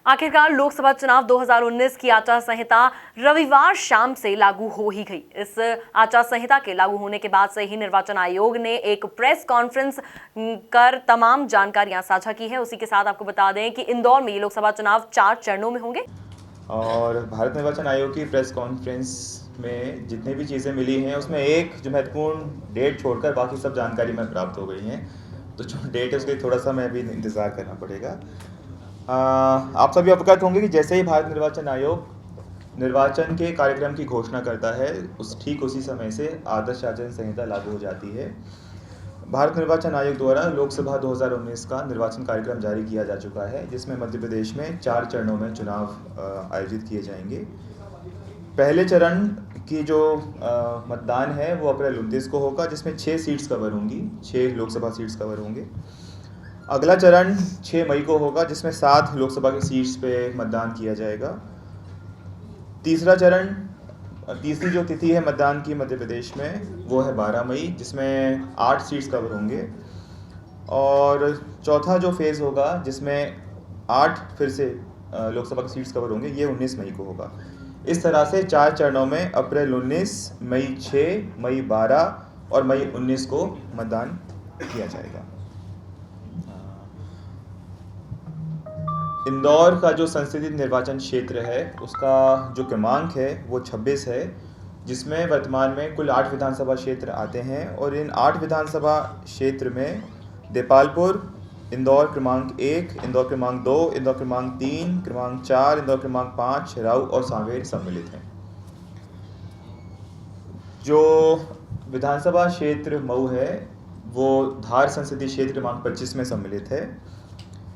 आखिरकार लोकसभा चुनाव 2019 की आचार संहिता रविवार शाम से लागू हो ही गई। इस आचार संहिता के लागू होने के बाद से ही निर्वाचन आयोग ने एक प्रेस कॉन्फ्रेंस कर तमाम जानकारियां साझा की है। उसी के साथ आपको बता दें कि इंदौर में ये लोकसभा चुनाव 4 चरणों में होंगे। और भारत निर्वाचन आयोग की प्रेस कॉन्फ्रेंस में जितनी भी चीज़ें मिली हैं उसमें एक जो महत्वपूर्ण डेट छोड़कर बाकी सब जानकारी में प्राप्त हो गई हैं। तो जो डेट है उसके थोड़ा सा मैं अभी इंतज़ार करना पड़ेगा। आप सभी अवगत होंगे कि जैसे ही भारत निर्वाचन आयोग निर्वाचन के कार्यक्रम की घोषणा करता है ठीक उसी समय से आदर्श आचरण संहिता लागू हो जाती है। भारत निर्वाचन आयोग द्वारा लोकसभा 2019 का निर्वाचन कार्यक्रम जारी किया जा चुका है, जिसमें मध्य प्रदेश में 4 चरणों में चुनाव आयोजित किए जाएंगे। पहले चरण की जो मतदान है वो अप्रैल 29 को होगा, जिसमें 6 सीट्स कवर होंगी, 6 लोकसभा सीट्स कवर होंगे। अगला चरण 6 मई को होगा, जिसमें 7 लोकसभा की सीट्स पे मतदान किया जाएगा। तीसरा चरण, तीसरी जो तिथि है मतदान की मध्य प्रदेश में वो है 12 मई, जिसमें 8 सीट्स कवर होंगे। और चौथा जो फेज़ होगा जिसमें 8 फिर से लोकसभा की सीट्स कवर होंगे, ये 19 मई को होगा। इस तरह से 4 चरणों में अप्रैल 19, मई 6, मई 12 और मई 19 को मतदान किया जाएगा। इंदौर का जो संसदीय निर्वाचन क्षेत्र है उसका जो क्रमांक है वो 26 है, जिसमें वर्तमान में कुल 8 विधानसभा क्षेत्र आते हैं। और इन 8 विधानसभा क्षेत्र में देपालपुर, इंदौर क्रमांक 1, इंदौर क्रमांक 2, इंदौर क्रमांक 3, क्रमांक 4, इंदौर क्रमांक 5, राऊ और सांवेर सम्मिलित हैं। जो विधानसभा क्षेत्र मऊ है वो धार संसदीय क्षेत्र क्रमांक 25 में सम्मिलित है।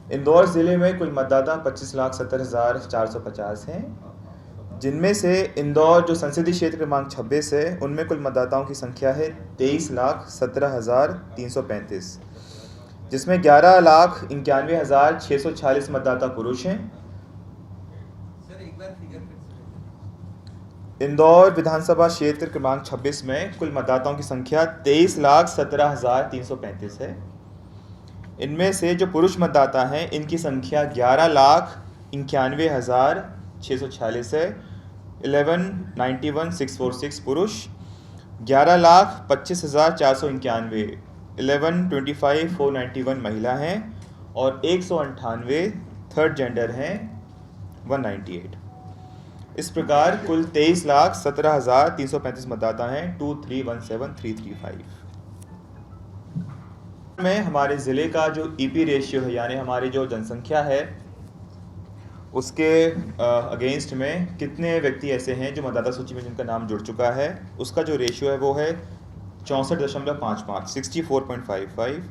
इंदौर ज़िले में कुल मतदाता 25,70,450 हैं, जिनमें से इंदौर जो संसदीय क्षेत्र क्रमांक 26 है उनमें कुल मतदाताओं की संख्या है 23,17,335, जिसमें 11,91,646 मतदाता पुरुष हैं। इंदौर विधानसभा क्षेत्र क्रमांक 26 में कुल मतदाताओं की संख्या 23,17,335 है। इनमें से जो पुरुष मतदाता हैं इनकी संख्या 11,91,646 है, 11,91,646 पुरुष, 11,25,491, 11,25,491 महिला हैं और 198 थर्ड जेंडर हैं, 198। इस प्रकार कुल 23,17,335 मतदाता हैं, 2317335 में। हमारे ज़िले का जो ईपी रेशियो है, यानी हमारी जो जनसंख्या है उसके अगेंस्ट में कितने व्यक्ति ऐसे हैं जो मतदाता सूची में जिनका नाम जुड़ चुका है, उसका जो रेशियो है वो है 64.55, 64.55।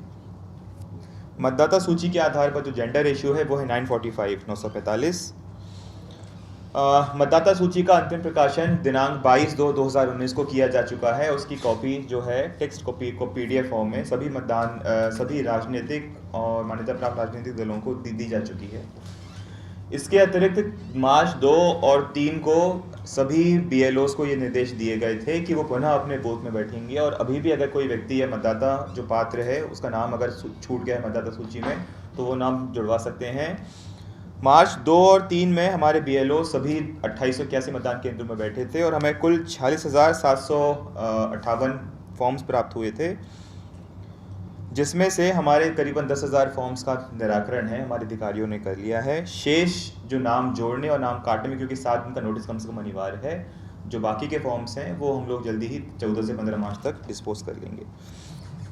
मतदाता सूची के आधार पर जो जेंडर रेशियो है वो है 945, 945। मतदाता सूची का अंतिम प्रकाशन दिनांक 22/2/2019 को किया जा चुका है। उसकी कॉपी जो है टेक्स्ट कॉपी को PDF फॉर्म में सभी राजनीतिक और मान्यता प्राप्त राजनीतिक दलों को दी जा चुकी है। इसके अतिरिक्त मार्च 2 और 3 को सभी BLOs को ये निर्देश दिए गए थे कि वो पुनः अपने बूथ में बैठेंगे, और अभी भी अगर कोई व्यक्ति या मतदाता जो पात्र है उसका नाम अगर छूट गया है मतदाता सूची में तो वो नाम जुड़वा सकते हैं। मार्च 2 और 3 में हमारे BLO सभी 2881 मतदान केंद्रों में बैठे थे और हमें कुल 46,758 फॉर्म्स प्राप्त हुए थे, जिसमें से हमारे करीबन 10,000 फॉर्म्स का निराकरण है हमारे अधिकारियों ने कर लिया है। शेष जो नाम जोड़ने और नाम काटने में, क्योंकि 7 दिन का नोटिस कम से कम अनिवार्य है, जो बाकी के फॉर्म्स हैं वो हम लोग जल्दी ही 14 से 15 मार्च तक डिस्पोज कर लेंगे।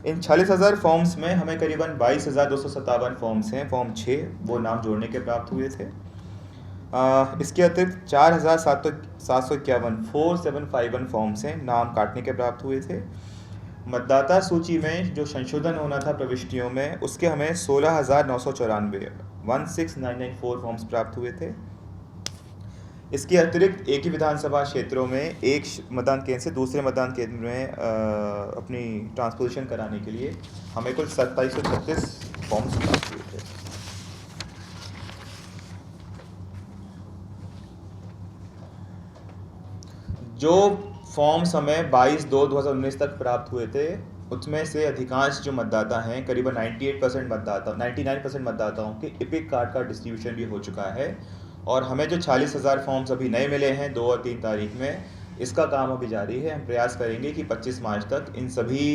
इन 40,000 फॉर्म्स में हमें करीबन 22,257 फॉर्म्स हैं, फॉर्म 6 वो नाम जोड़ने के प्राप्त हुए थे। इसके अतिरिक्त 4,751 4751 फॉर्म्स हैं नाम काटने के प्राप्त हुए थे। मतदाता सूची में जो संशोधन होना था प्रविष्टियों में, उसके हमें 16,994 16994 फॉर्म्स प्राप्त हुए थे। इसके अतिरिक्त एक ही विधानसभा क्षेत्रों में एक मतदान केंद्र से दूसरे मतदान केंद्र में अपनी ट्रांसपोजिशन कराने के लिए हमें कुल 2736 फॉर्म्स प्राप्त हुए थे। जो फॉर्म्स हमें 22/2/2019 तक प्राप्त हुए थे उसमें से अधिकांश जो मतदाता हैं, करीबन 99% मतदाताओं के इपिक कार्ड का डिस्ट्रीब्यूशन भी हो चुका है। और हमें जो 40,000 फॉर्म्स अभी नए मिले हैं 2 और 3 तारीख में, इसका काम अभी जारी है। हम प्रयास करेंगे कि 25 मार्च तक इन सभी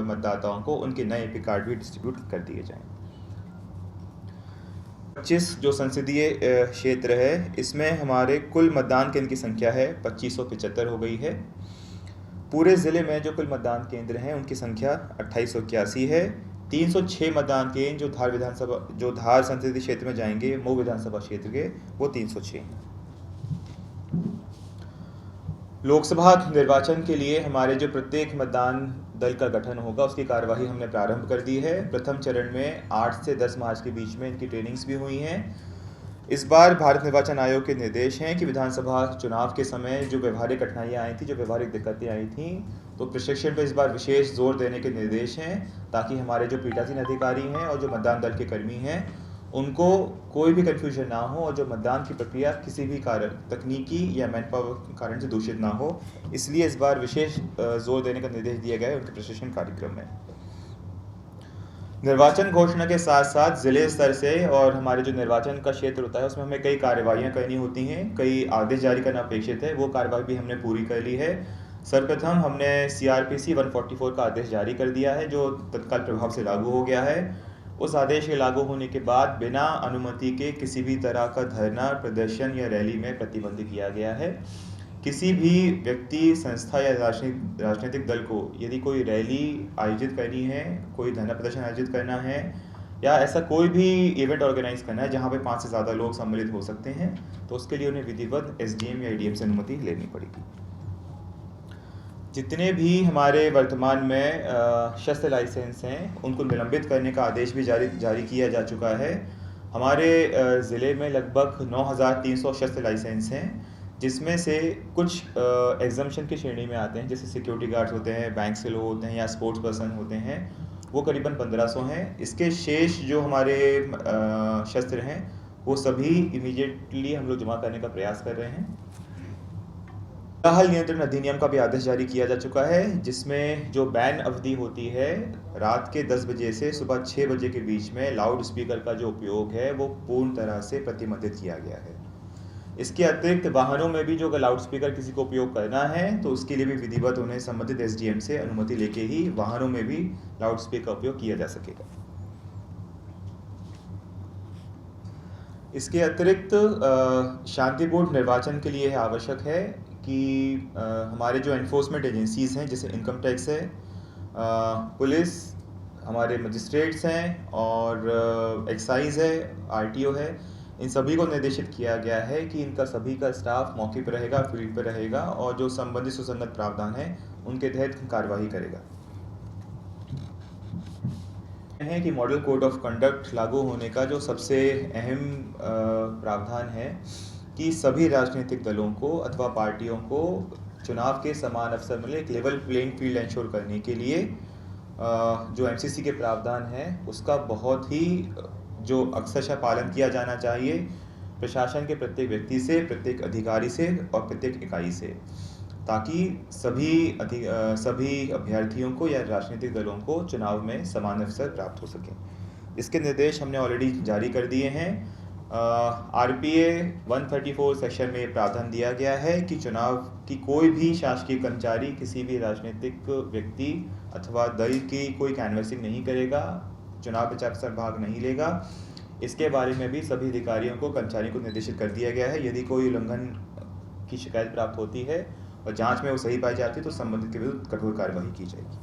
मतदाताओं को उनके नए एपिक कार्ड भी डिस्ट्रीब्यूट कर दिए जाएँ। 25 जो संसदीय क्षेत्र है, इसमें हमारे कुल मतदान केंद्र की संख्या है 2575 हो गई है। पूरे ज़िले में जो कुल मतदान केंद्र हैं उनकी संख्या 2881 है। 306 मतदान केंद्र जो धार संसदीय क्षेत्र में जाएंगे, मऊ विधानसभा क्षेत्र के, वो 306 हैं। लोकसभा निर्वाचन के लिए हमारे जो प्रत्येक मतदान दल का गठन होगा, उसकी कार्यवाही हमने प्रारंभ कर दी है। प्रथम चरण में 8 से 10 मार्च के बीच में इनकी ट्रेनिंग्स भी हुई हैं। इस बार भारत निर्वाचन आयोग के निर्देश हैं कि विधानसभा चुनाव के समय जो व्यवहारिक कठिनाइयाँ आई थी, जो व्यवहारिक दिक्कतें आई थीं, तो प्रशिक्षण पर इस बार विशेष जोर देने के निर्देश हैं, ताकि हमारे जो पीठासीन अधिकारी हैं और जो मतदान दल के कर्मी हैं, उनको कोई भी कन्फ्यूजन ना हो और जो मतदान की प्रक्रिया किसी भी कारण, तकनीकी या मैन पावर कारण से दूषित ना हो। इसलिए इस बार विशेष जोर देने का निर्देश दिया गया है उनके प्रशिक्षण कार्यक्रम में। निर्वाचन घोषणा के साथ साथ ज़िले स्तर से और हमारे जो निर्वाचन का क्षेत्र होता है, उसमें हमें कई कार्रवाइयाँ करनी होती हैं, कई आदेश जारी करना अपेक्षित है। वो कार्रवाई भी हमने पूरी कर ली है। सर्वप्रथम हमने CRPC 144 का आदेश जारी कर दिया है, जो तत्काल प्रभाव से लागू हो गया है। उस आदेश के लागू होने के बाद बिना अनुमति के किसी भी तरह का धरना, प्रदर्शन या रैली में प्रतिबंध किया गया है। किसी भी व्यक्ति, संस्था या राजनीतिक दल को यदि कोई रैली आयोजित करनी है, कोई धरना प्रदर्शन आयोजित करना है या ऐसा कोई भी इवेंट ऑर्गेनाइज करना है जहां पे 5 से ज़्यादा लोग सम्मिलित हो सकते हैं, तो उसके लिए उन्हें विधिवत SDM या ADM से अनुमति लेनी पड़ेगी। जितने भी हमारे वर्तमान में शस्त्र लाइसेंस हैं, उनको निलंबित करने का आदेश भी जारी किया जा चुका है। हमारे ज़िले में लगभग 9,300 शस्त्र लाइसेंस हैं, जिसमें से कुछ एग्जम्पशन की श्रेणी में आते हैं, जैसे सिक्योरिटी गार्ड्स होते हैं, बैंक से लोग होते हैं या स्पोर्ट्स पर्सन होते हैं, वो करीबन 1500 हैं। इसके शेष जो हमारे शस्त्र हैं, वो सभी इमीडिएटली हम लोग जमा करने का प्रयास कर रहे हैं। हल नियंत्रण अधिनियम का भी आदेश जारी किया जा चुका है, जिसमें जो बैन अवधि होती है, रात के 10 बजे से सुबह 6 बजे के बीच में लाउड स्पीकर का जो उपयोग है, वो पूर्ण तरह से प्रतिबंधित किया गया है। इसके अतिरिक्त वाहनों में भी जो अगर लाउड स्पीकर किसी को उपयोग करना है, तो उसके लिए भी विधिवत उन्हें संबंधित SDM से अनुमति लेके ही वाहनों में भी लाउड स्पीकर का उपयोग किया जा सकेगा। इसके अतिरिक्त शांतिपूर्ण निर्वाचन के लिए आवश्यक है कि हमारे जो एनफोर्समेंट एजेंसीज़ हैं, जैसे इनकम टैक्स है, पुलिस, हमारे मजिस्ट्रेट्स हैं और एक्साइज है, RTO है, इन सभी को निर्देशित किया गया है कि इनका सभी का स्टाफ मौके पर रहेगा, फील्ड पर रहेगा और जो संबंधित सुसंगत प्रावधान है उनके तहत कार्रवाई करेगा। है कि मॉडल कोड ऑफ कंडक्ट लागू होने का जो सबसे अहम प्रावधान है कि सभी राजनीतिक दलों को अथवा पार्टियों को चुनाव के समान अवसर मिले, एक लेवल प्लेइंग फील्ड इंश्योर करने के लिए जो MCC के प्रावधान है, उसका बहुत ही जो अक्षरशः पालन किया जाना चाहिए प्रशासन के प्रत्येक व्यक्ति से, प्रत्येक अधिकारी से और प्रत्येक इकाई से, ताकि सभी अभ्यर्थियों को या राजनीतिक दलों को चुनाव में समान अवसर प्राप्त हो सके। इसके निर्देश हमने ऑलरेडी जारी कर दिए हैं। RPA 134 सेक्शन में प्रावधान दिया गया है कि चुनाव की कोई भी शासकीय कर्मचारी किसी भी राजनीतिक व्यक्ति अथवा दल की कोई कैनवसिंग नहीं करेगा, चुनाव प्रचार में भाग नहीं लेगा। इसके बारे में भी सभी अधिकारियों को, कर्मचारियों को निर्देशित कर दिया गया है। यदि कोई उल्लंघन की शिकायत प्राप्त होती है और जांच में वो सही पाई जाती है, तो संबंधित के विरुद्ध कठोर कार्रवाई की जाएगी।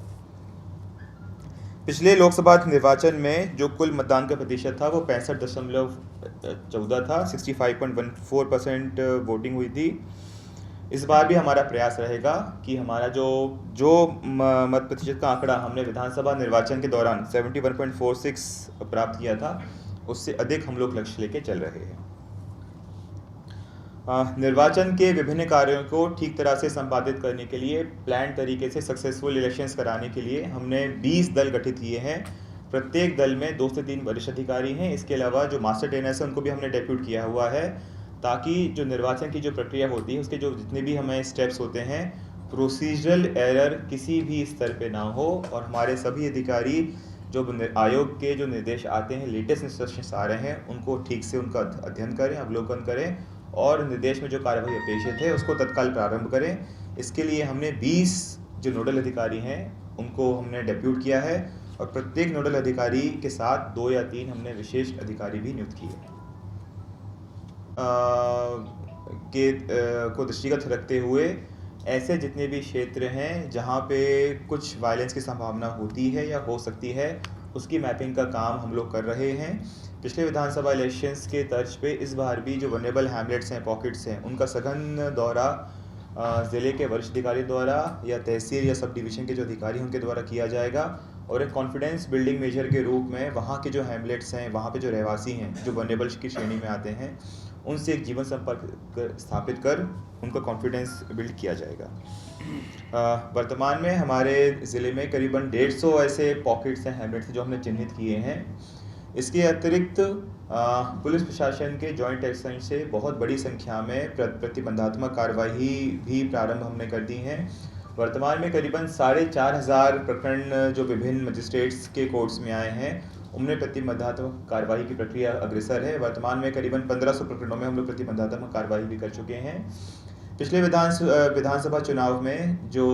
पिछले लोकसभा निर्वाचन में जो कुल मतदान का प्रतिशत था, वो 65.14 था, 65.14% वोटिंग हुई थी। इस बार भी हमारा प्रयास रहेगा कि हमारा जो मत प्रतिशत का आंकड़ा हमने विधानसभा निर्वाचन के दौरान 71.46 प्राप्त किया था, उससे अधिक हम लोग लक्ष्य लेके चल रहे हैं। निर्वाचन के विभिन्न कार्यों को ठीक तरह से संपादित करने के लिए, प्लान तरीके से सक्सेसफुल इलेक्शंस कराने के लिए हमने 20 दल गठित किए हैं। प्रत्येक दल में 2 से 3 वरिष्ठ अधिकारी हैं। इसके अलावा जो मास्टर ट्रेनर्स हैं, उनको भी हमने डेप्यूट किया हुआ है, ताकि जो निर्वाचन की जो प्रक्रिया होती है, उसके जो जितने भी हमें स्टेप्स होते हैं, प्रोसीजरल एरर किसी भी स्तर पे ना हो और हमारे सभी अधिकारी जो आयोग के जो निर्देश आते हैं, लेटेस्ट इंस्ट्रक्शंस आ रहे हैं, उनको ठीक से उनका अध्ययन करें, अवलोकन करें और निर्देश में जो कार्यवाही अपेक्षित है उसको तत्काल प्रारंभ करें। इसके लिए हमने 20 जो नोडल अधिकारी हैं उनको हमने डेप्यूट किया है और प्रत्येक नोडल अधिकारी के साथ 2 या 3 हमने विशेष अधिकारी भी नियुक्त किए हैं। को दृष्टिगत रखते हुए ऐसे जितने भी क्षेत्र हैं जहाँ पे कुछ वायलेंस की संभावना होती है या हो सकती है, उसकी मैपिंग का काम हम लोग कर रहे हैं। पिछले विधानसभा इलेक्शंस के तर्ज पे इस बार भी जो वनरेबल हैमलेट्स हैं, पॉकेट्स हैं, उनका सघन दौरा ज़िले के वरिष्ठ अधिकारी द्वारा या तहसील या सब डिवीज़न के जो अधिकारी हैं उनके द्वारा किया जाएगा और एक कॉन्फिडेंस बिल्डिंग मेजर के रूप में वहाँ के जो हैमलेट्स हैं, वहाँ पे जो रहवासी हैं, जो वनरेबल की श्रेणी में आते हैं, उनसे एक जीवन संपर्क स्थापित कर उनका कॉन्फिडेंस बिल्ड किया जाएगा। वर्तमान में हमारे ज़िले में करीबन 150 ऐसे पॉकेट्स हैं, हैमलेट्स जो हमने चिन्हित किए हैं। इसके अतिरिक्त पुलिस प्रशासन के जॉइंट एक्शन से बहुत बड़ी संख्या में प्रतिबंधात्मक कार्यवाही भी प्रारंभ हमने कर दी हैं। वर्तमान में करीबन 4,500 प्रकरण जो विभिन्न मजिस्ट्रेट्स के कोर्ट्स में आए हैं, उनमें प्रतिबंधात्मक कार्यवाही की प्रक्रिया अग्रसर है। वर्तमान में करीबन 1500 प्रकरणों में हम लोग प्रतिबंधात्मक कार्यवाही भी कर चुके हैं। पिछले विधानसभा चुनाव में जो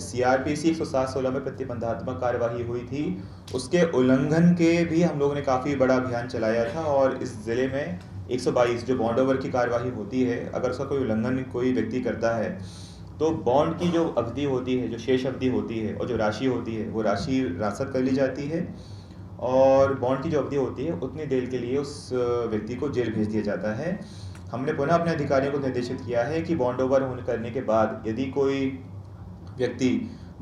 CRPC 107-16 में प्रतिबंधात्मक कार्यवाही हुई थी, उसके उल्लंघन के भी हम लोगों ने काफ़ी बड़ा अभियान चलाया था और इस ज़िले में 122 जो बॉन्ड ओवर की कार्यवाही होती है, अगर उसका कोई उल्लंघन कोई व्यक्ति करता है तो बॉन्ड की जो अवधि होती है, जो शेष अवधि होती है और जो राशि होती है, वो राशि रासत कर ली जाती है और बॉन्ड की जो अवधि होती है उतनी देर के लिए उस व्यक्ति को जेल भेज दिया जाता है। हमने पुनः अपने अधिकारियों को निर्देशित किया है कि बॉन्ड ओवर होने करने के बाद यदि कोई व्यक्ति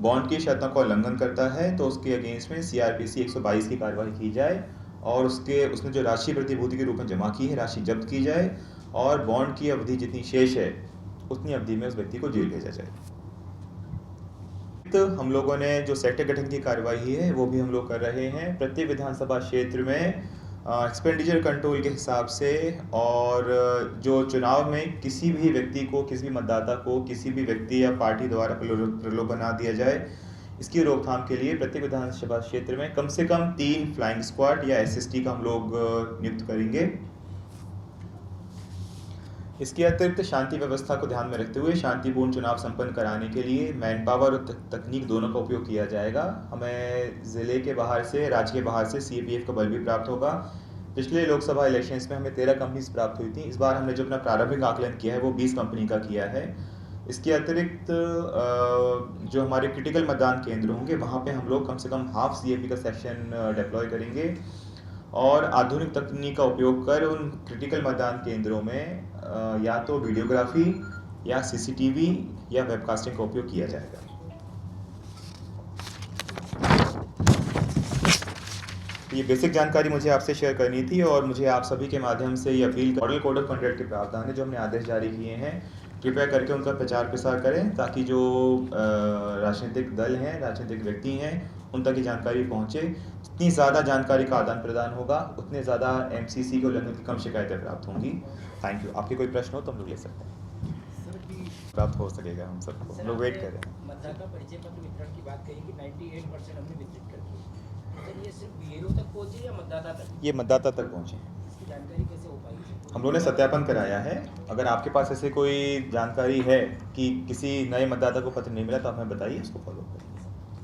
बॉन्ड की शर्तों का उल्लंघन करता है तो उसके अगेंस्ट में CRPC 122 की कार्रवाई की जाए और उसने जो राशि प्रतिभूति के रूप में जमा की है, राशि जब्त की जाए और बॉन्ड की अवधि जितनी शेष है उतनी अवधि में उस व्यक्ति को जेल भेजा जाए। तो हम लोगों ने जो सेक्टर गठन की कार्यवाही है वो भी हम लोग कर रहे हैं। प्रत्येक विधानसभा क्षेत्र में एक्सपेंडिचर कंट्रोल के हिसाब से और जो चुनाव में किसी भी व्यक्ति को, किसी भी मतदाता को किसी भी व्यक्ति या पार्टी द्वारा प्रलोभन ना दिया जाए, इसकी रोकथाम के लिए प्रत्येक विधानसभा क्षेत्र में कम से कम 3 फ्लाइंग स्क्वाड या SST का हम लोग नियुक्त करेंगे। इसके अतिरिक्त शांति व्यवस्था को ध्यान में रखते हुए शांतिपूर्ण चुनाव संपन्न कराने के लिए मैन पावर और तकनीक दोनों का उपयोग किया जाएगा। हमें ज़िले के बाहर से, राज्य के बाहर से CAPF का बल भी प्राप्त होगा। पिछले लोकसभा इलेक्शंस में हमें 13 कंपनीज प्राप्त हुई थी। इस बार हमने जो अपना प्रारंभिक आकलन किया है वो 20 कंपनी का किया है। इसके अतिरिक्त जो हमारे क्रिटिकल मतदान केंद्र होंगे वहाँ पे हम लोग कम से कम हाफ CAP का सेक्शन डिप्लॉय करेंगे और आधुनिक तकनीक का उपयोग कर उन क्रिटिकल मतदान केंद्रों में या तो वीडियोग्राफी या CCTV या वेबकास्टिंग का उपयोग किया जाएगा। ये बेसिक जानकारी मुझे आपसे शेयर करनी थी और मुझे आप सभी के माध्यम से ये appeal, model code of conduct के प्रावधान है जो हमने आदेश जारी किए हैं, कृपया करके उनका प्रचार प्रसार करें ताकि जो राजनीतिक दल हैं, राजनीतिक व्यक्ति हैं, उन तक की जानकारी पहुँचे। जितनी ज़्यादा जानकारी का आदान प्रदान होगा उतने ज़्यादा MCC के उल्लंघन की कम शिकायतें प्राप्त होंगी। Thank you. आपके कोई प्रश्न हो तो हम लोग ले सकते हैं, प्राप्त हो सकेगा हम सबको। हम लोग वेट कर रहे हैं। मतदाता परिचय पत्र वितरण की बात कही कि 98% हमने वितरित कर दी, तो ये सिर्फ BLO तक पहुँचे या मतदाता तक? ये मतदाता तक पहुँचे। इसकी जानकारी कैसे हो पाएगी? हम लोगों ने सत्यापन कराया है। अगर आपके पास ऐसे कोई जानकारी है कि किसी नए मतदाता को पत्र नहीं मिला तो आप हमें बताइए, उसको फॉलो करेंगे।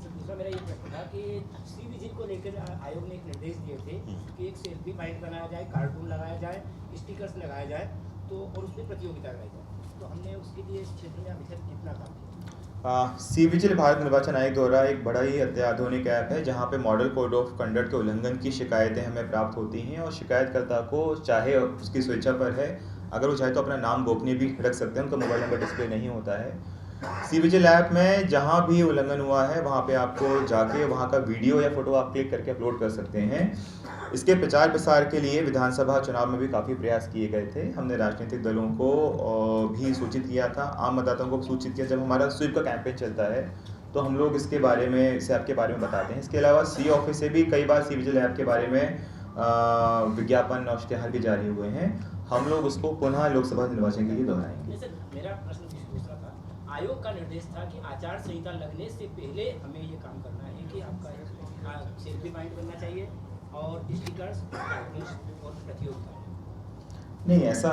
दूसरा मेरा ये प्रश्न था कि सी विजिल को लेकर आयोग ने एक निर्देश दिए थे कि एक सेल्फी पॉइंट बनाया जाए, कार्टून लगाया जाए, स्टिकर्स लगाया जाए तो और उसमें प्रतियोगिता लगाई जाए, तो हमने उसके लिए इस क्षेत्र में अभी तक कितना काम किया? सी विजिल भारत निर्वाचन आयोग द्वारा एक बड़ा ही अत्याधुनिक ऐप है जहां पे मॉडल कोड ऑफ कंडक्ट के उल्लंघन की शिकायतें हमें प्राप्त होती हैं और शिकायतकर्ता को चाहे उसकी स्वेच्छा पर है, अगर वो चाहे तो अपना नाम गोपनीय भी रख सकते हैं, उनका मोबाइल नंबर डिस्प्ले नहीं होता है। सी विजिल ऐप में जहां भी उल्लंघन हुआ है वहां पे आपको जाके वहां का वीडियो या फोटो आप क्लिक करके अपलोड कर सकते हैं। इसके प्रचार प्रसार के लिए विधानसभा चुनाव में भी काफ़ी प्रयास किए गए थे। हमने राजनीतिक दलों को भी सूचित किया था, आम मतदाताओं को सूचित किया। जब हमारा स्वीप का कैंपेन चलता है तो हम लोग इसके बारे में, इस ऐप के बारे में बताते हैं। इसके अलावा सी ऑफिस से भी कई बार सी विजिल ऐप के बारे में विज्ञापन और इश्तेहार भी जारी हुए हैं। हम लोग उसको पुनः लोकसभा निर्वाचन के लिए दोहराएंगे। मेरा प्रश्न दूसरा था, आयोग का निर्देश था कि आचार संहिता लगने से पहले हमें ये काम करना है कि आपका सेल्फी पॉइंट बनना चाहिए और स्टिकर्स और प्रतियोगिता। नहीं ऐसा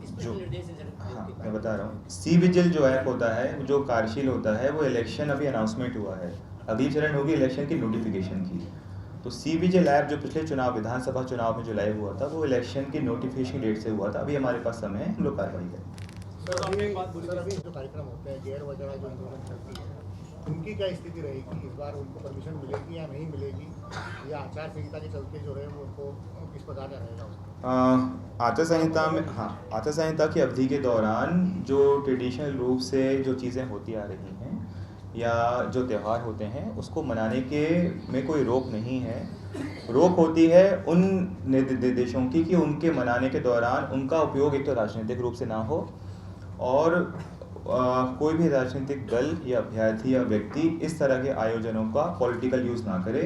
इस पर जो निर्देश है सर। हाँ मैं बता रहा हूँ, सी विजिल जो ऐप होता है जो कार्यशील होता है वो इलेक्शन अभी अनाउंसमेंट हुआ है, अगली चरण होगी इलेक्शन की नोटिफिकेशन की। तो सी विजिल ऐप जो पिछले चुनाव विधानसभा चुनाव में जो लाइव हुआ था वो इलेक्शन की नोटिफिकेशन डेट से हुआ था। अभी हमारे पास समय है, हम लोग कार्रवाई करें। सर अभी जो कार्यक्रम होते हैं गेयर वगैरह जो इम्प्लीमेंट करती है उनकी क्या स्थिति रहेगी, इस बार उनको परमिशन मिलेगी या नहीं मिलेगी, या आचार संहिता के चलते जो है वो उनको किस प्रकार का रहेगा? आचार संहिता में हाँ, आचार संहिता की अवधि के दौरान जो ट्रेडिशनल रूप से जो चीज़ें होती आ रही हैं या जो त्यौहार होते हैं उसको मनाने के में कोई रोक नहीं है। रोक होती है उन निर्देशों की कि उनके मनाने के दौरान उनका उपयोग एक तो राजनीतिक रूप से ना हो और कोई भी राजनीतिक दल या अभ्यर्थी या व्यक्ति इस तरह के आयोजनों का पॉलिटिकल यूज़ ना करे।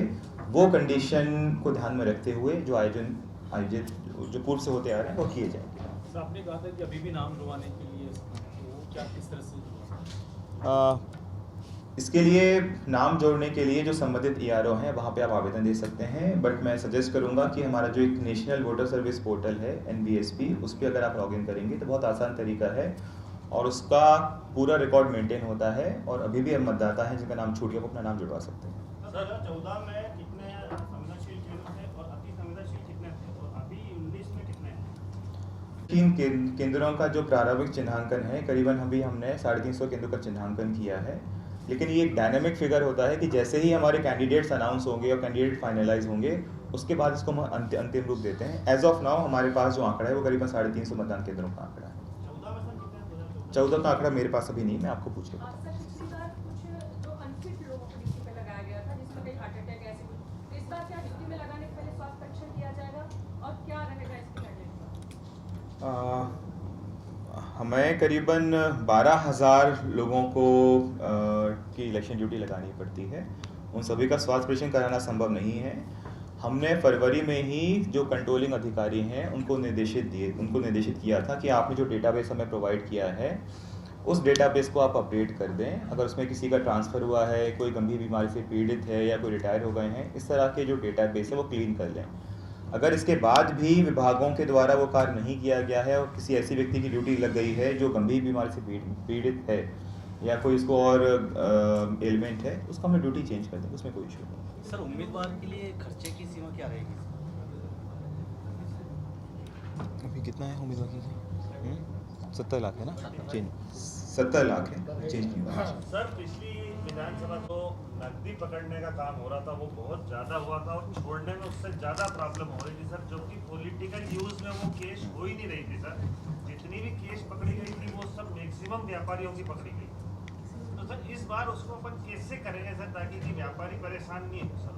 वो कंडीशन को ध्यान में रखते हुए जो आयोजित जो पूर्व से होते आ रहे हैं वो किए जाएंगे। सर आपने कहा था कि अभी भी नाम जुड़वाने के लिए वो क्या किस तरह से इसके लिए नाम जोड़ने के लिए जो संबंधित ERO हैं वहाँ पे आप आवेदन दे सकते हैं, बट मैं सजेस्ट करूँगा कि हमारा जो एक नेशनल वोटर सर्विस पोर्टल है NVSP उस पर अगर आप लॉगिन करेंगे तो बहुत आसान तरीका है और उसका पूरा रिकॉर्ड मेंटेन होता है और अभी भी हम मतदाता हैं जिनका नाम छूट गया वो अपना नाम जुड़वा सकते हैं। सर 14 में कितने संवेदनशील केंद्र थे और अति संवेदनशील कितने थे और अभी 19 में कितने हैं? 3 केंद्रों का जो प्रारंभिक चिन्हांकन है करीबन अभी हमने 350 केंद्रों का चिन्हांकन किया है, लेकिन ये एक डायनामिक फिगर होता है कि जैसे ही हमारे कैंडिडेट्स अनाउंस होंगे और कैंडिडेट फाइनलाइज होंगे उसके बाद इसको हम अंतिम रूप देते हैं। एज ऑफ नाउ हमारे पास जो आंकड़ा है वो करीबन 350 मतदान केंद्रों का आंकड़ा है। 14 का आंकड़ा मेरे पास अभी नहीं, मैं आपको पूछ लूँगा। हमें करीबन 12,000 लोगों को की इलेक्शन ड्यूटी लगानी पड़ती है। उन सभी का स्वास्थ्य परीक्षण कराना संभव नहीं है। हमने फरवरी में ही जो कंट्रोलिंग अधिकारी हैं उनको निर्देशित किया था कि आपने जो डेटाबेस हमें प्रोवाइड किया है उस डेटाबेस को आप अपडेट कर दें। अगर उसमें किसी का ट्रांसफ़र हुआ है, कोई गंभीर बीमारी से पीड़ित है या कोई रिटायर हो गए हैं, इस तरह के जो डेटाबेस है वो क्लीन कर लें। अगर इसके बाद भी विभागों के द्वारा वो कार्य नहीं किया गया है और किसी ऐसी व्यक्ति की ड्यूटी लग गई है जो गंभीर बीमारी से पीड़ित है या कोई इसको और एलिमेंट है, उसको हमें ड्यूटी चेंज कर दें, उसमें कोई इशू नहीं। सर उम्मीदवार के लिए खर्चे की सीमा क्या रहेगी? अभी कितना है उम्मीदवार की? 70 लाख है ना? चेंज 70 लाख है, चेंज नहीं हुआ। सर पिछली विधानसभा तो नकदी पकड़ने का काम हो रहा था वो बहुत ज़्यादा हुआ था और छोड़ने में उससे ज़्यादा प्रॉब्लम हो रही थी सर, जो कि पॉलिटिकल यूज़ में वो केस हो ही नहीं रही थी सर। जितनी भी केस पकड़ी गई थी वो सब मैक्सिमम व्यापारियों की पकड़ी गई। तो सर इस बार उसको अपन कैसे करेंगे सर ताकि कि व्यापारी परेशान नहीं हो सर?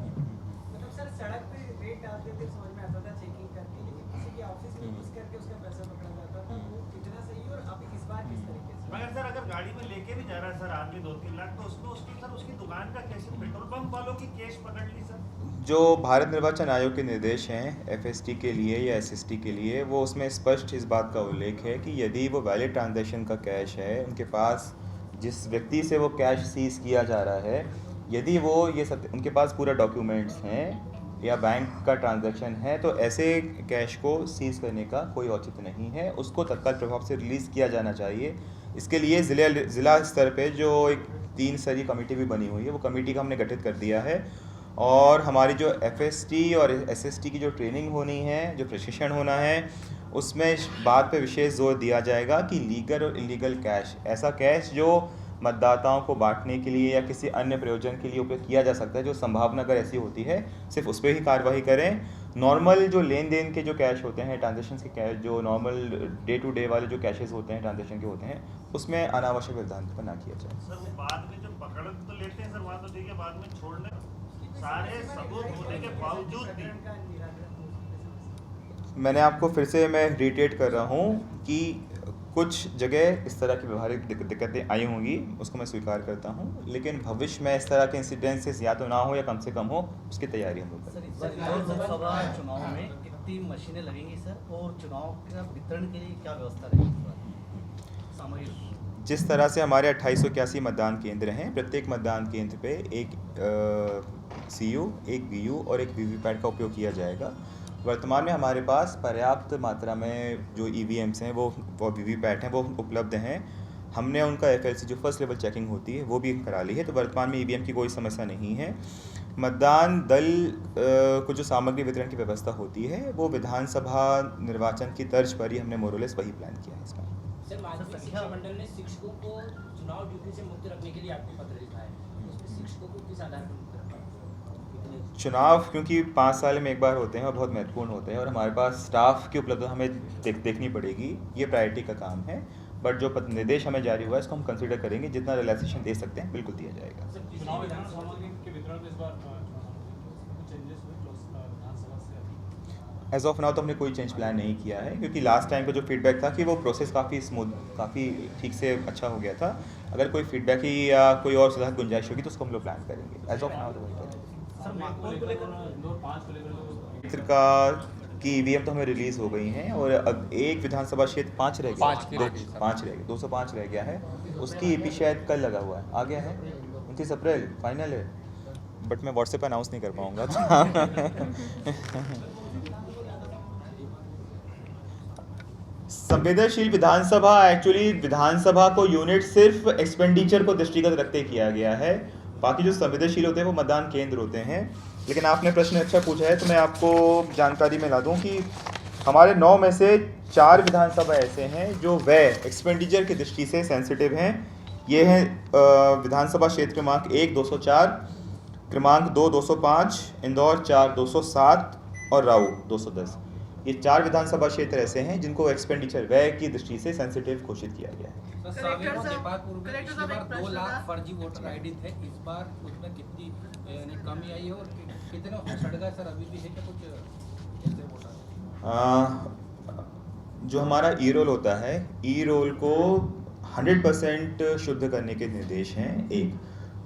मतलब सर सड़क पे रेट डालते थे, समझ में आता था चेकिंग करके, लेकिन किसी के ऑफिस में घुस करके उसका पैसा पकड़ा जाता था, वो कितना सही और अब इस बार किस तरीके से? मगर सर अगर गाड़ी में लेके भी जा रहा है सर आदमी 2-3 लाख तो उसमें उसकी सर उसकी दुकान का कैसे? पेट्रोल पंप वालों की केस पकड़ ली सर। जो भारत निर्वाचन आयोग के निर्देश हैं FST के लिए या SST के लिए, वो उसमें स्पष्ट इस बात का उल्लेख है कि यदि वो वैलिड ट्रांजैक्शन का कैश है, उनके पास जिस व्यक्ति से वो कैश सीज किया जा रहा है, यदि वो ये सब उनके पास पूरा डॉक्यूमेंट्स हैं या बैंक का ट्रांजैक्शन है, तो ऐसे कैश को सीज करने का कोई औचित्य नहीं है, उसको तत्काल प्रभाव से रिलीज़ किया जाना चाहिए। इसके लिए ज़िला स्तर पे जो एक 3 स्तरीय कमेटी भी बनी हुई है, वो कमेटी का हमने गठित कर दिया है और हमारी जो FST और SST की जो ट्रेनिंग होनी है, जो प्रशिक्षण होना है, उसमें इस बात पे विशेष जोर दिया जाएगा कि लीगल और इलीगल कैश, ऐसा कैश जो मतदाताओं को बांटने के लिए या किसी अन्य प्रयोजन के लिए उपयोग किया जा सकता है, जो संभावना अगर ऐसी होती है, सिर्फ उस पर ही कार्रवाई करें। नॉर्मल जो लेन देन के जो कैश होते हैं, ट्रांजेक्शन के कैश, जो नॉर्मल डे टू डे वाले जो कैशेस होते हैं, ट्रांजेक्शन के होते हैं, उसमें अनावश्यक व्यवधान ना किया जाए। सर वो बाद में जो पकड़ तो लेते हैं सर, वहाँ तो ठीक है, बाद में छोड़ने सारे सबूत होने के बावजूद भी। मैंने आपको फिर से मैं रिटेट कर रहा हूँ कि कुछ जगह इस तरह की व्यवहारिक दिक्कतें आई होंगी, उसको मैं स्वीकार करता हूँ, लेकिन भविष्य में इस तरह के इंसिडेंसेस या तो ना हो या कम से कम हो, उसकी तैयारी हम लोग करें। सर लोकसभा चुनाव में कितनी मशीनें लगेंगी सर और चुनाव के वितरण के लिए क्या व्यवस्था रहेगी सामग्री? जिस तरह से हमारे 2881 मतदान केंद्र हैं, प्रत्येक मतदान केंद्र पे एक CU, एक BU और एक वीवीपैट का उपयोग किया जाएगा। वर्तमान में हमारे पास पर्याप्त मात्रा में जो EVMs हैं वो वीवीपैट हैं वो उपलब्ध हैं। हमने उनका FLC जो फर्स्ट लेवल चेकिंग होती है वो भी करा ली है, तो वर्तमान में EVM की कोई समस्या नहीं है। मतदान दल को जो सामग्री वितरण की व्यवस्था होती है वो विधानसभा निर्वाचन की तर्ज पर ही हमने मोरलेस वही प्लान किया है इसका। सर, माध्यमिक शिक्षा मंडल ने शिक्षकों को चुनाव ड्यूटी से मुक्त रखने के लिए आपको पत्र लिखा है, उसमें शिक्षकों को किस आधार पर मुक्त रखा है? चुनाव क्योंकि 5 साल में एक बार होते हैं और बहुत महत्वपूर्ण होते हैं और हमारे पास स्टाफ की उपलब्धता हमें देखनी पड़ेगी, ये प्रायोरिटी का काम है। बट जो निर्देश हमें जारी हुआ है इसको हम कंसीडर करेंगे, जितना रिलैक्सेशन दे सकते हैं बिल्कुल दिया जाएगा। चुनाव विधान सामग्री के वितरण में इस बार चेंजेस हुए विधानसभा से? एज ऑफ नाउ तो हमने कोई चेंज प्लान नहीं किया है, क्योंकि लास्ट टाइम का जो फीडबैक था कि वो प्रोसेस काफ़ी स्मूथ, काफ़ी ठीक से अच्छा हो गया था। अगर कोई फीडबैक ही या कोई और सुधार गुंजाइश होगी तो उसको हम लोग प्लान करेंगे। एज ऑफ नाउ तो वही करेंगे। क्षेत्र का की EVM तो हमें रिलीज़ हो गई हैं और अब एक विधानसभा क्षेत्र 5 रह गया, 5 रह गए, 205 रह गया है। उसकी EP शायद कल लगा हुआ है, आ गया है 29 अप्रैल फाइनल है, बट मैं व्हाट्सएप पर अनाउंस नहीं कर पाऊँगा। संवेदनशील विधानसभा, एक्चुअली विधानसभा को यूनिट सिर्फ एक्सपेंडिचर को दृष्टिगत रखते किया गया है, बाकी जो संवेदनशील होते हैं वो मतदान केंद्र होते हैं। लेकिन आपने प्रश्न अच्छा पूछा है तो मैं आपको जानकारी में ला दूं कि हमारे 9 में से 4 विधानसभा ऐसे हैं जो व्यय एक्सपेंडिचर की दृष्टि से सेंसिटिव हैं। ये हैं विधानसभा क्षेत्र क्रमांक 1 204, क्रमांक 2 205, इंदौर 4 207 और राऊ 210। ये 4 विधानसभा क्षेत्र ऐसे हैं जिनको एक्सपेंडिचर व्यय की दृष्टि से सेंसिटिव घोषित किया गया है। पिछली बार 2 लाख फर्जी वोटर ID थे, इस बार उसमें कितनी कमी आई है और कितने सड़ गए सर? अभी भी है क्या कुछ ऐसे वोटर? जो हमारा E-रोल होता है, E-रोल को 100% शुद्ध करने के निर्देश हैं एक।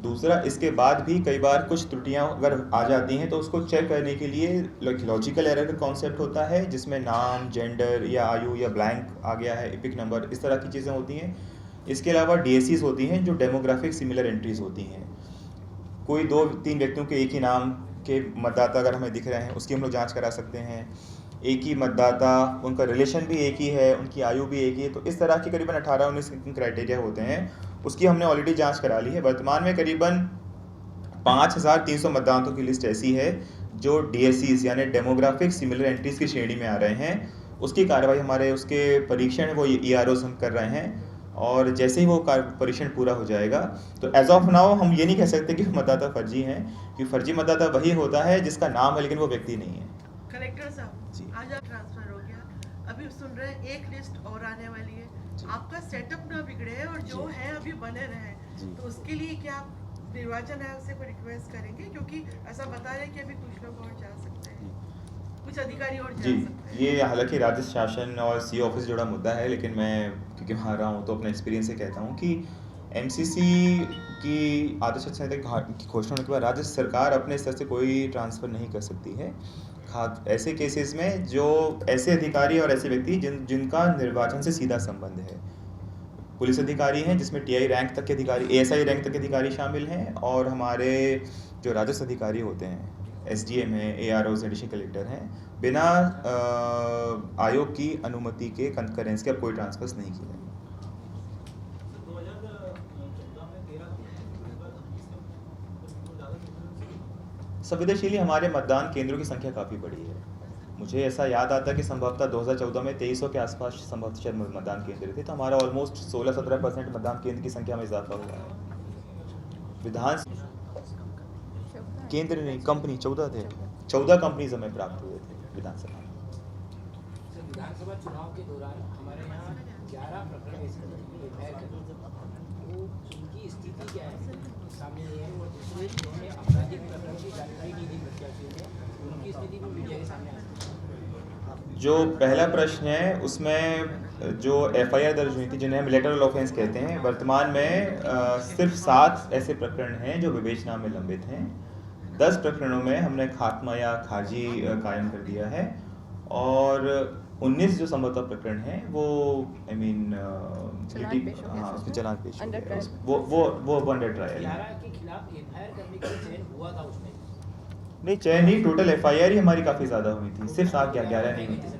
दूसरा, इसके बाद भी कई बार कुछ त्रुटियां अगर आ जाती हैं तो उसको चेक करने के लिए लॉजिकल एरर का कॉन्सेप्ट होता है, जिसमें नाम, जेंडर या आयु या ब्लैंक आ गया है, एपिक नंबर, इस तरह की चीज़ें होती हैं। इसके अलावा DACs होती हैं जो डेमोग्राफिक सिमिलर एंट्रीज होती हैं। कोई 2-3 व्यक्तियों के एक ही नाम के मतदाता अगर हमें दिख रहे हैं उसकी हम लोग जाँच करा सकते हैं। एक ही मतदाता, उनका रिलेशन भी एक ही है, उनकी आयु भी एक ही है, तो इस तरह के करीबन 18-19 क्राइटेरिया होते हैं। उसकी हमने ऑलरेडी जांच करा ली है। वर्तमान में करीबन 5300 मतदाताओं की लिस्ट ऐसी है जो DACs यानी डेमोग्राफिक सिमिलर एंट्रीज की श्रेणी में आ रहे हैं। उसकी कार्रवाई हमारे उसके परीक्षण वो EROs हम कर रहे हैं और जैसे ही वो परीक्षण पूरा हो जाएगा तो एज ऑफ नाउ हम ये नहीं कह सकते कि मतदाता फर्जी हैं, क्योंकि फर्जी मतदाता वही होता है जिसका नाम है लेकिन वो व्यक्ति नहीं है। कलेक्टर साहब, आज आप ट्रांसफर हो गया, अभी सुन रहे हैं एक लिस्ट और आने वाली है, आपका सेटअप ना बिगड़े और जो है अभी बने रहे, तो उसके लिए क्या आप निर्वाचन आयोग से कोई रिक्वेस्ट करेंगे? क्योंकि ऐसा बता रहे हैं कि अभी कुछ लोग और जा सकते हैं, कुछ अधिकारी और जा सकते हैं। ये हालांकि राज्य शासन और CO ऑफिस से जुड़ा मुद्दा है, लेकिन मैं क्योंकि वहाँ रहा हूँ तो अपने एक्सपीरियंस से कहता हूँ कि MCC की आदर्श संहिता की घोषणा होने के बाद राज्य सरकार अपने स्तर से कोई ट्रांसफ़र नहीं कर सकती है। ऐसे केसेस में जो ऐसे अधिकारी और ऐसे व्यक्ति जिनका निर्वाचन से सीधा संबंध है, पुलिस अधिकारी हैं जिसमें TI रैंक तक के अधिकारी, ASI रैंक तक के अधिकारी शामिल हैं, और हमारे जो राजस्व अधिकारी होते हैं, SDM हैं, AROs, एडिशनल कलेक्टर हैं, बिना आयोग की अनुमति के कंकरेंस के अब कोई ट्रांसफर्स नहीं किए। संवेदनशील हमारे मतदान केंद्रों की संख्या काफ़ी बड़ी है। मुझे ऐसा याद आता है कि संभवतः 2014 में 2300 के आसपास संभवतः शायद मतदान केंद्र थे, तो हमारा ऑलमोस्ट 16-17% मतदान केंद्र की संख्या में इजाफा हुआ है। विधान केंद्र नहीं, कंपनी 14 थे, 14 कंपनीज हमें प्राप्त हुए थे विधानसभा में। विधानसभा चुनाव के दौरान हमारे यहाँ 11 प्रकरण उनकी स्थिति क्या है सामने है, और दूसरे जिन्होंने आपराधिक प्रकरण की जानकारी नहीं दी प्रत्याशियों ने, उनकी स्थिति भी मीडिया के सामने आती है। जो पहला प्रश्न है उसमें जो FIR दर्ज हुई थी, जिन्हें हम लेटर ऑफ ऑफेंस कहते हैं, वर्तमान में सिर्फ 7 ऐसे प्रकरण हैं जो विवेचना में लंबित हैं। 10 प्रकरणों में हमने खात्मा या खारिजी कायम कर दिया है और 19 जो समझौता प्रकरण है वो आई मीन चलान पेश हो गया हाँ उसमें चलान पेश हो Under गया trial। वो अंडर ट्रायल है। 11 के खिलाफ एफआईआर करने का चयन हुआ था उसमें। नहीं चयन नहीं, टोटल एफआईआर ही हमारी काफ़ी ज़्यादा हुई थी, सिर्फ 7-11 नहीं हुई थी।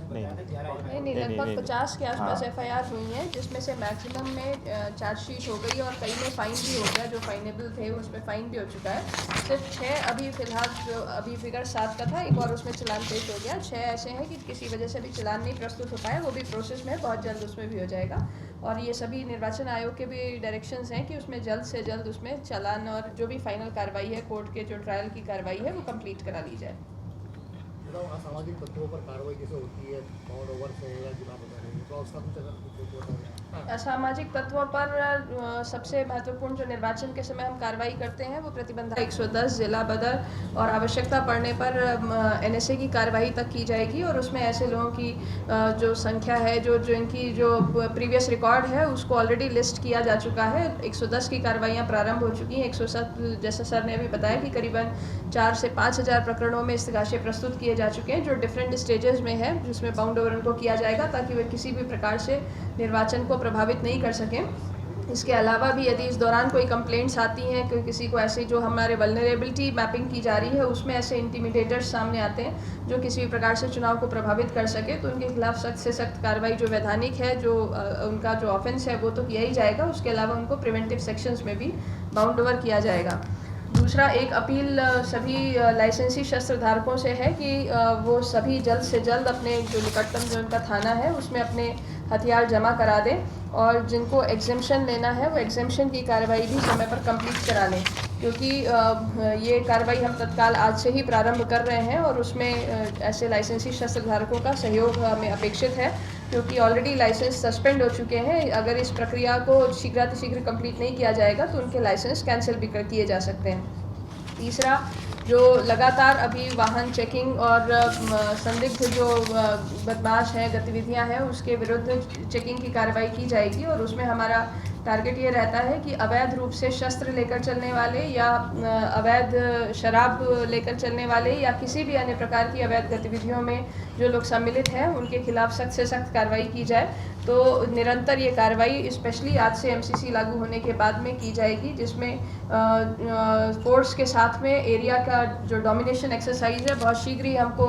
नहीं लगभग 50 के आसपास हाँ। एफआईआर हुई हैं, जिसमें से मैक्सिमम में चार्जशीट हो गई और कई में फ़ाइन भी हो गया, जो फाइनेबल थे उसमें फ़ाइन भी हो चुका है। सिर्फ 6 अभी फ़िलहाल जो अभी फिगर 7 का था, एक और उसमें चलान पेश हो गया। 6 ऐसे हैं कि किसी वजह से भी चलान नहीं प्रस्तुत हो पाया, वो भी प्रोसेस में है, बहुत जल्द उसमें भी हो जाएगा। और ये सभी निर्वाचन आयोग के भी डायरेक्शंस हैं कि उसमें जल्द से जल्द उसमें चालान और जो भी फाइनल कार्रवाई है, कोर्ट के जो ट्रायल की कार्रवाई है, वो कंप्लीट करा ली जाए। असामाजिक तत्वों पर कार्रवाई कैसे होती है, और ओवर से या चुनाव बता रहे हैं, तो उसका कुछ अगर असामाजिक तत्वों पर सबसे महत्वपूर्ण जो निर्वाचन के समय हम कार्रवाई करते हैं वो प्रतिबंध 110 जिला बदर और आवश्यकता पड़ने पर एनएसए की कार्रवाई तक की जाएगी। और उसमें ऐसे लोगों की जो संख्या है, जो इनकी जो प्रीवियस रिकॉर्ड है उसको ऑलरेडी लिस्ट किया जा चुका है। 110 की कार्रवाइयाँ प्रारंभ हो चुकी हैं। 107 जैसा सर ने अभी बताया कि करीबन 4 से 5 हज़ार प्रकरणों में इस्तिगाशे प्रस्तुत किए जा चुके हैं, जो डिफरेंट स्टेजेस में है, जिसमें बाउंड ओवर उनको किया जाएगा ताकि वे किसी भी प्रकार से निर्वाचन को प्रभावित नहीं कर सकें। इसके अलावा भी यदि इस दौरान कोई कंप्लेंट्स आती हैं कि किसी को ऐसे जो हमारे वल्नरेबिलिटी मैपिंग की जा रही है उसमें ऐसे इंटिमिडेटर्स सामने आते हैं जो किसी भी प्रकार से चुनाव को प्रभावित कर सके, तो उनके खिलाफ सख्त से सख्त कार्रवाई जो वैधानिक है, जो उनका जो ऑफेंस है वो तो किया ही जाएगा। उसके अलावा उनको प्रिवेंटिव सेक्शंस में भी बाउंड ओवर किया जाएगा। दूसरा, एक अपील सभी लाइसेंसी शस्त्र धारकों से है कि वो सभी जल्द से जल्द अपने जो निकटतम जो उनका थाना है उसमें अपने हथियार जमा करा दें, और जिनको एग्जेम्पशन लेना है वो एग्जेम्पशन की कार्रवाई भी समय पर कंप्लीट करा लें, क्योंकि ये कार्रवाई हम तत्काल आज से ही प्रारंभ कर रहे हैं और उसमें ऐसे लाइसेंसी शस्त्र धारकों का सहयोग हमें अपेक्षित है, क्योंकि ऑलरेडी लाइसेंस सस्पेंड हो चुके हैं। अगर इस प्रक्रिया को शीघ्रातिशीघ्र कंप्लीट नहीं किया जाएगा तो उनके लाइसेंस कैंसिल भी किए जा सकते हैं। तीसरा, जो लगातार अभी वाहन चेकिंग और संदिग्ध जो बदमाश हैं, गतिविधियां हैं, उसके विरुद्ध चेकिंग की कार्रवाई की जाएगी। और उसमें हमारा टारगेट ये रहता है कि अवैध रूप से शस्त्र लेकर चलने वाले या अवैध शराब लेकर चलने वाले या किसी भी अन्य प्रकार की अवैध गतिविधियों में जो लोग सम्मिलित हैं उनके खिलाफ सख्त से सख्त कार्रवाई की जाए। तो निरंतर ये कार्रवाई स्पेशली आज से एमसीसी लागू होने के बाद में की जाएगी, जिसमें फोर्स के साथ में एरिया का जो डोमिनेशन एक्सरसाइज है बहुत शीघ्र ही हमको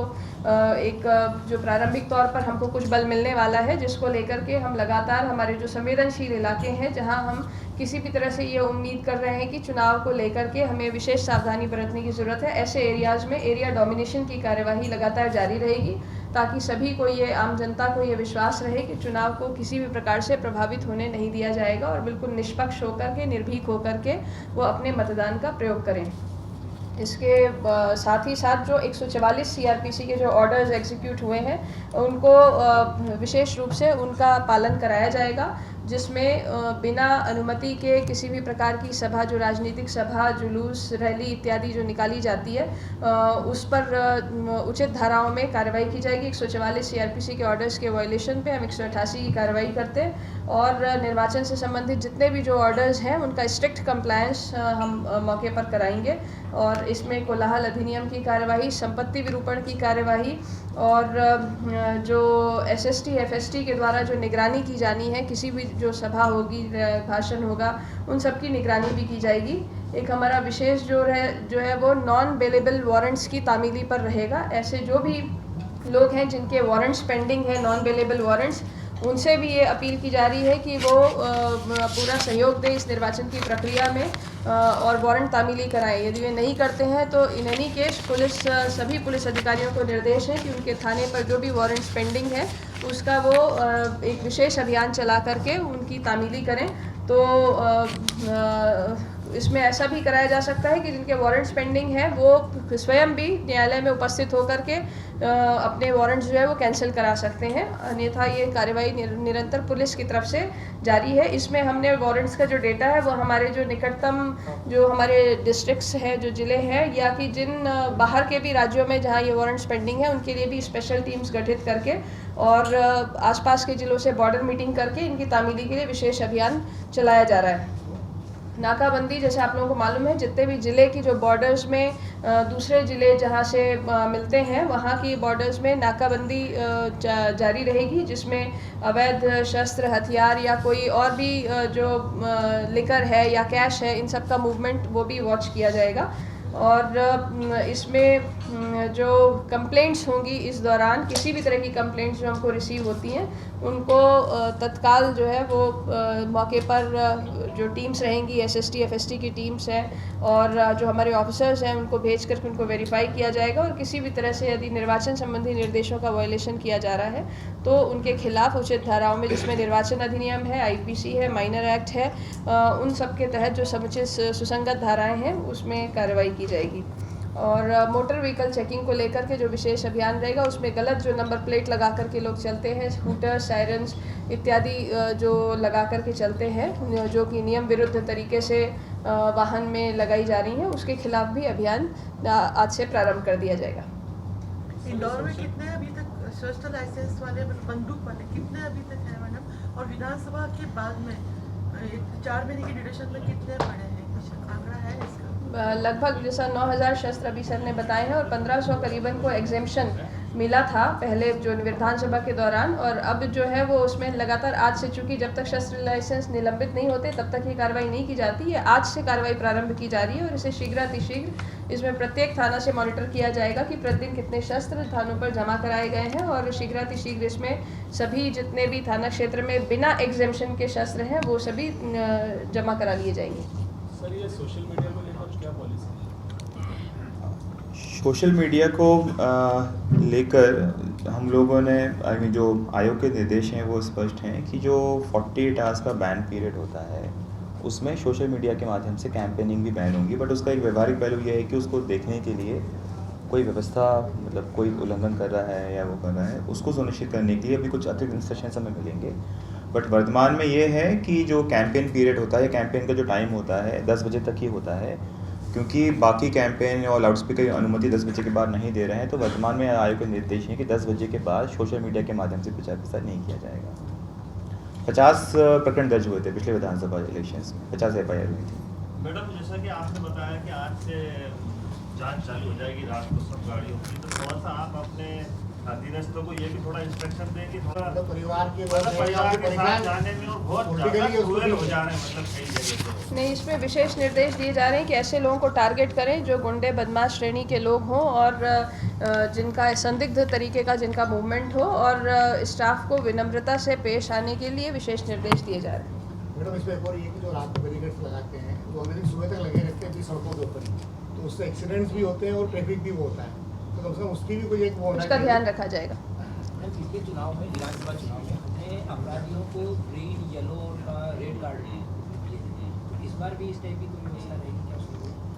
एक जो प्रारंभिक तौर पर हमको कुछ बल मिलने वाला है, जिसको लेकर के हम लगातार हमारे जो संवेदनशील इलाके हैं जहां हम किसी भी तरह से ये उम्मीद कर रहे हैं कि चुनाव को लेकर के हमें विशेष सावधानी बरतने की ज़रूरत है, ऐसे एरियाज़ में एरिया डोमिनेशन की कार्यवाही लगातार जारी रहेगी, ताकि सभी को ये, आम जनता को ये विश्वास रहे कि चुनाव को किसी भी प्रकार से प्रभावित होने नहीं दिया जाएगा और बिल्कुल निष्पक्ष होकर के, निर्भीक होकर के वो अपने मतदान का प्रयोग करें। इसके साथ ही साथ जो 144 सीआरपीसी के जो ऑर्डर्स एग्जीक्यूट हुए हैं उनको विशेष रूप से उनका पालन कराया जाएगा, जिसमें बिना अनुमति के किसी भी प्रकार की सभा, जो राजनीतिक सभा, जुलूस, रैली इत्यादि जो निकाली जाती है उस पर उचित धाराओं में कार्रवाई की जाएगी। 144 सीआरपीसी के ऑर्डर्स के वायलेशन पे हम 188 की कार्रवाई करते हैं और निर्वाचन से संबंधित जितने भी जो ऑर्डर्स हैं उनका स्ट्रिक्ट कंप्लायंस हम मौके पर कराएंगे। और इसमें कोलाहल अधिनियम की कार्यवाही, संपत्ति विरूपण की कार्यवाही और जो एसएसटी एफएसटी के द्वारा जो निगरानी की जानी है, किसी भी जो सभा होगी, भाषण होगा, उन सब की निगरानी भी की जाएगी। एक हमारा विशेष जो है वो नॉन बेलेबल वारंट्स की तामीली पर रहेगा। ऐसे जो भी लोग हैं जिनके वारंट्स पेंडिंग है, नॉन बेलेबल वारंट्स, उनसे भी ये अपील की जा रही है कि वो पूरा सहयोग दें इस निर्वाचन की प्रक्रिया में और वारंट तामीली कराएं। यदि वे नहीं करते हैं तो इन एनी केस सभी पुलिस अधिकारियों को निर्देश है कि उनके थाने पर जो भी वारंट्स पेंडिंग है उसका वो एक विशेष अभियान चला करके उनकी तामीली करें। तो इसमें ऐसा भी कराया जा सकता है कि जिनके वारंट्स पेंडिंग हैं वो स्वयं भी न्यायालय में उपस्थित होकर के अपने वारंट्स जो है वो कैंसिल करा सकते हैं। अन्यथा ये कार्रवाई निरंतर पुलिस की तरफ से जारी है। इसमें हमने वारंट्स का जो डेटा है वो हमारे जो निकटतम जो हमारे डिस्ट्रिक्ट्स हैं, जो ज़िले हैं, या कि जिन बाहर के भी राज्यों में जहाँ ये वारंट्स पेंडिंग है उनके लिए भी स्पेशल टीम्स गठित करके और आसपास के ज़िलों से बॉर्डर मीटिंग करके इनकी तामीली के लिए विशेष अभियान चलाया जा रहा है। नाकाबंदी जैसे आप लोगों को मालूम है, जितने भी ज़िले की जो बॉर्डर्स में दूसरे ज़िले जहाँ से मिलते हैं वहाँ की बॉर्डर्स में नाकाबंदी जारी रहेगी, जिसमें अवैध शस्त्र, हथियार या कोई और भी जो लिकर है या कैश है, इन सब का मूवमेंट वो भी वॉच किया जाएगा। और इसमें जो कंप्लेंट्स होंगी इस दौरान, किसी भी तरह की कंप्लेंट्स जो हमको रिसीव होती हैं उनको तत्काल जो है वो मौके पर जो टीम्स रहेंगी, SST FST की टीम्स हैं और जो हमारे ऑफिसर्स हैं उनको भेज करके उनको वेरीफाई किया जाएगा। और किसी भी तरह से यदि निर्वाचन संबंधी निर्देशों का वायलेशन किया जा रहा है तो उनके खिलाफ उचित धाराओं में, जिसमें निर्वाचन अधिनियम है, IPC है, माइनर एक्ट है, उन सब के तहत जो समुचित सुसंगत धाराएँ हैं उसमें कार्रवाई की जाएगी। और मोटर व्हीकल चेकिंग को लेकर के जो विशेष अभियान रहेगा उसमें गलत जो नंबर प्लेट लगा करके लोग चलते हैं, स्कूटर, सायरन्स इत्यादि जो लगा करके चलते हैं, जो कि नियम विरुद्ध तरीके से वाहन में लगाई जा रही हैं, उसके खिलाफ भी अभियान आज से प्रारंभ कर दिया जाएगा। इंदौर में कितने अभी तक शस्त्र लाइसेंस वाले, बंदूक वाले कितने अभी तक है मैडम? और विधानसभा के बाद में 4 महीने की ड्यूरेशन में कितने पड़े हैं, कुछ आंकड़ा है इसका? लगभग जैसा 9000 शस्त्र अभी सर ने बताए हैं और 1500 करीबन को एग्जेम्पशन मिला था पहले जो विधानसभा के दौरान, और अब जो है वो उसमें लगातार आज से, चूंकि जब तक शस्त्र लाइसेंस निलंबित नहीं होते तब तक ये कार्रवाई नहीं की जाती है, आज से कार्रवाई प्रारंभ की जा रही है। और इसे शीघ्रातिशीघ्र इसमें प्रत्येक थाना से मॉनिटर किया जाएगा कि प्रतिदिन कितने शस्त्र थानों पर जमा कराए गए हैं, और शीघ्रातिशीघ्र इसमें सभी जितने भी थाना क्षेत्र में बिना एग्जेम्पशन के शस्त्र हैं वो सभी जमा करा लिए जाएंगे। सर, ये सोशल मीडिया को लेकर क्या पॉलिसी है? सोशल मीडिया को लेकर हम लोगों ने जो आयोग के निर्देश हैं वो स्पष्ट हैं कि जो 48 आवर्स का बैन पीरियड होता है उसमें सोशल मीडिया के माध्यम से कैंपेनिंग भी बैन होगी, बट उसका एक व्यवहारिक पहलू ये है कि उसको देखने के लिए कोई व्यवस्था, मतलब कोई उल्लंघन कर रहा है या वो कर रहा है, उसको सुनिश्चित करने के लिए अभी कुछ अतिरिक्त इंस्ट्रक्शंस हमें मिलेंगे। बट वर्तमान में ये है कि जो कैंपेन पीरियड होता है, कैंपेन का जो टाइम होता है 10 बजे तक ही होता है, क्योंकि बाकी कैंपेन और लाउडस्पीकर की अनुमति 10 बजे के बाद नहीं दे रहे हैं, तो वर्तमान में आयोग के निर्देश हैं कि 10 बजे के बाद सोशल मीडिया के माध्यम से प्रचार प्रसार नहीं किया जाएगा। 50 प्रकरण दर्ज हुए थे पिछले विधानसभा इलेक्शंस में, 50 FIR हुई थी। मैडम, जैसा कि आपने बताया कि आज से जांच चालू हो जाएगी, रात को सब गाड़ियों की, तो थोड़ा सा आप अपने अधीनस्थों को ये भी थोड़ा इंस्ट्रक्शन दें कि थोड़ा परिवार के साथ जाने में और बहुत ज़्यादा क्रूएल हो जा रहे हैं, मतलब कई जगह पे। नहीं, इसमें विशेष निर्देश दिए जा रहे हैं कि ऐसे लोगों को टारगेट करें जो गुंडे बदमाश श्रेणी के लोग हों और जिनका संदिग्ध तरीके का जिनका मूवमेंट हो, और स्टाफ को विनम्रता से पेश आने के लिए विशेष निर्देश दिए जा रहे हैं। मैडम, इसमें एक और ये कि जो रात को बैरिकेड्स लगाते हैं वो अगर सुबह तक लगे रहते हैं अपनी सड़कों के ऊपर, तो उससे एक्सीडेंट्स भी होते हैं और ट्रैफिक भी होता है, तो कम से कम उसकी भी कोई एक वो उसका ध्यान रखा जाएगा। पिछले चुनाव में, विधानसभा चुनाव में हमने अपराधियों को ग्रीन, येलो और रेड कार्ड दिए, इस बार भी इस टाइप की कोई व्यवस्था रहेगी क्या?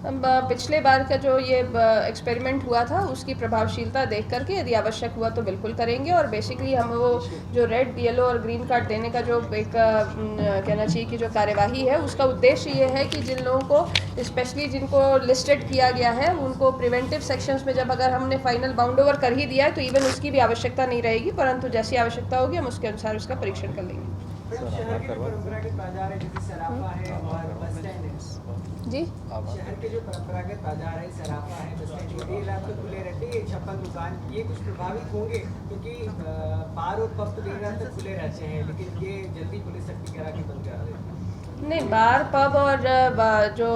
हम पिछले बार का जो ये एक्सपेरिमेंट हुआ था उसकी प्रभावशीलता देख करके यदि आवश्यक हुआ तो बिल्कुल करेंगे। और बेसिकली हम वो जो रेड, येलो और ग्रीन कार्ड देने का जो एक कहना चाहिए कि जो कार्यवाही है उसका उद्देश्य ये है कि जिन लोगों को स्पेशली जिनको लिस्टेड किया गया है उनको प्रिवेंटिव सेक्शंस में जब अगर हमने फाइनल बाउंड ओवर कर ही दिया है तो इवन उसकी भी आवश्यकता नहीं रहेगी, परंतु जैसी आवश्यकता होगी हम उसके अनुसार उसका परीक्षण कर लेंगे। शहर के जो परंपरागत बाजार है जैसे सराफा है और बस स्टैंड है जी, शहर के जो परंपरागत बाजार है, सराफा है, बस स्टैंड है, देर रात तक खुले रहते हैं, 56 दुकान, ये कुछ प्रभावित होंगे क्योंकि बार और पब तो देर रात तक खुले रहते हैं, लेकिन ये जल्दी पुलिस सख्ती करा के बंद करा देती है। नहीं, बार, पब और जो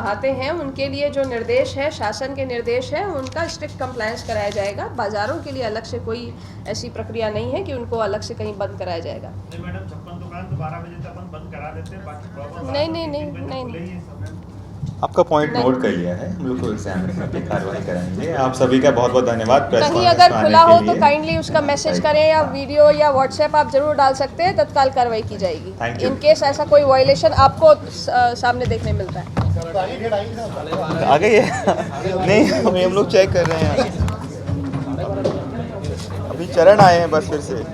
आते हैं उनके लिए जो निर्देश है, शासन के निर्देश है, उनका स्ट्रिक्ट कंप्लायंस कराया जाएगा। बाज़ारों के लिए अलग से कोई ऐसी प्रक्रिया नहीं है कि उनको अलग से कहीं बंद कराया जाएगा। नहीं मैडम, 56 दुकान तो 12 बजे तक अपन बंद करा देते हैं, बाकी नहीं। आपका पॉइंट नोट कर लिया है, हम लोग को एग्जाम पे कार्रवाई कराएंगे। आप सभी का बहुत बहुत धन्यवाद। कहीं अगर खुला हो तो काइंडली उसका मैसेज करें या वीडियो या व्हाट्सएप आप जरूर डाल सकते हैं, तत्काल कार्रवाई की जाएगी इन केस ऐसा कोई वायलेशन आपको सामने देखने मिलता है। आ गई है? नहीं, हम लोग चेक कर रहे हैं, अभी चरण आए हैं बस फिर से।